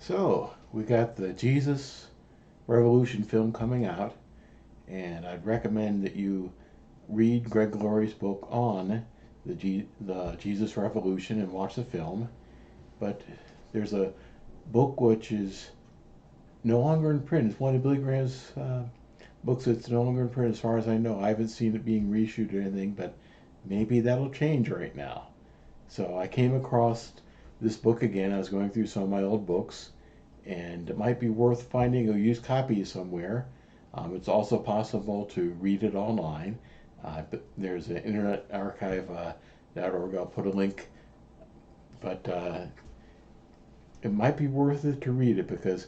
So, we got the Jesus Revolution film coming out, and I'd recommend that you read Greg Laurie's book on the Jesus Revolution and watch the film. But there's a book which is no longer in print. It's one of Billy Graham's books that's no longer in print as far as I know. I haven't seen it being reshoot or anything, but maybe that'll change right now. So I came across this book again. I was going through some of my old books, and it might be worth finding a used copy somewhere. It's also possible to read it online. But there's an Internet Archive.org. I'll put a link, but it might be worth it to read it because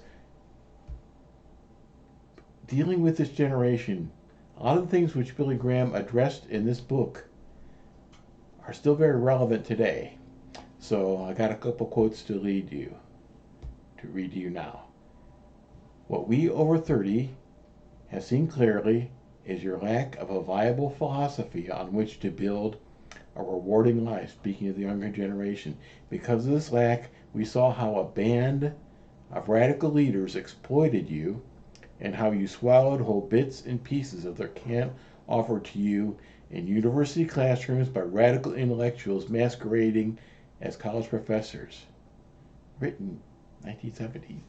dealing with this generation, a lot of the things which Billy Graham addressed in this book are still very relevant today. So I got a couple quotes to read to you now. What we over 30 have seen clearly is your lack of a viable philosophy on which to build a rewarding life, speaking of the younger generation. Because of this lack, we saw how a band of radical leaders exploited you and how you swallowed whole bits and pieces of their cant offered to you in university classrooms by radical intellectuals masquerading as college professors. Written 1970,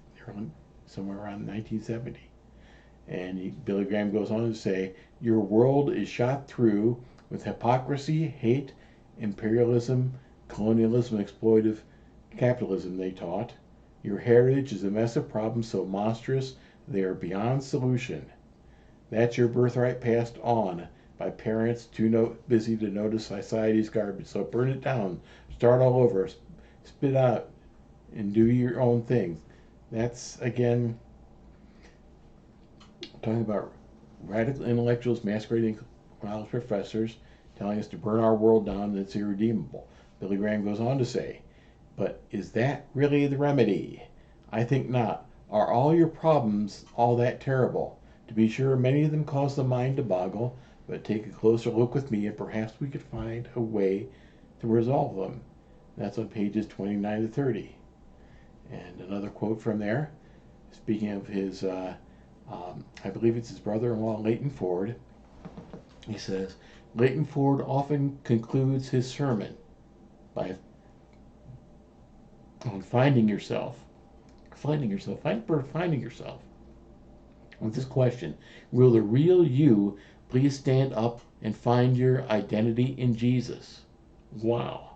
somewhere around 1970. And Billy Graham goes on to say, your world is shot through with hypocrisy, hate, imperialism, colonialism, exploitive capitalism, they taught. Your heritage is a mess of problems so monstrous they are beyond solution. That's your birthright passed on by parents too busy to notice society's garbage. So burn it down, start all over, spit out, and do your own thing. That's, again, talking about radical intellectuals masquerading college professors telling us to burn our world down and it's irredeemable. Billy Graham goes on to say, but is that really the remedy? I think not. Are all your problems all that terrible? To be sure, many of them cause the mind to boggle, but take a closer look with me and perhaps we could find a way to resolve them. That's on pages 29 to 30. And another quote from there, speaking of his, I believe it's his brother-in-law, Leighton Ford. He says, Leighton Ford often concludes his sermon by on finding yourself with this question: will the real you please stand up and find your identity in Jesus? Wow.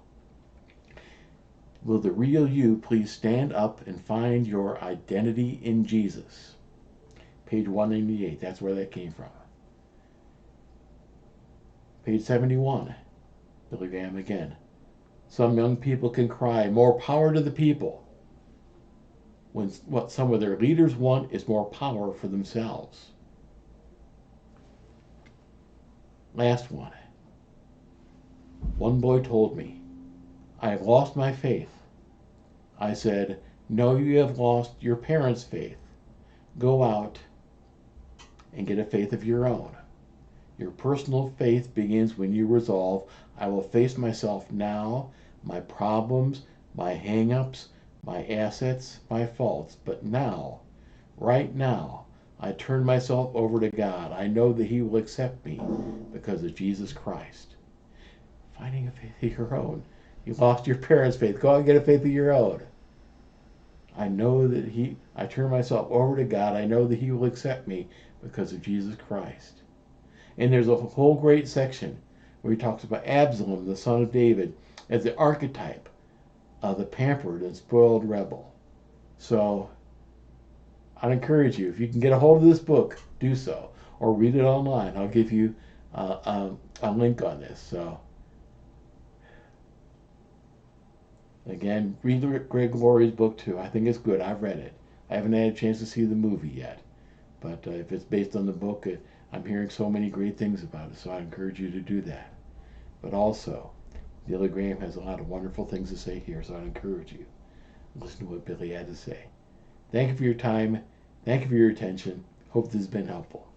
Will the real you please stand up and find your identity in Jesus? Page 198, that's where that came from. Page 71, Billy Graham again. Some young people can cry, more power to the people, when what some of their leaders want is more power for themselves. Last one. One boy told me, I have lost my faith. I said, no, you have lost your parents' faith. Go out and get a faith of your own. Your personal faith begins when you resolve, I will face myself now, my problems, my hang-ups, my assets, my faults. But now, right now, I turn myself over to God. I know that He will accept me because of Jesus Christ. Finding a faith of your own. You lost your parents' faith. Go out and get a faith of your own. I know that I turn myself over to God. I know that He will accept me because of Jesus Christ. And there's a whole great section where he talks about Absalom, the son of David, as the archetype of the pampered and spoiled rebel. So I'd encourage you, if you can get a hold of this book, do so, or read it online. I'll give you a link on this. So again, read Greg Laurie's book too. I think it's good. I've read it. I haven't had a chance to see the movie yet, but if it's based on the book, I'm hearing so many great things about it, so I encourage you to do that. But also, Billy Graham has a lot of wonderful things to say here, so I encourage you to listen to what Billy had to say. Thank you for your time. Thank you for your attention. Hope this has been helpful.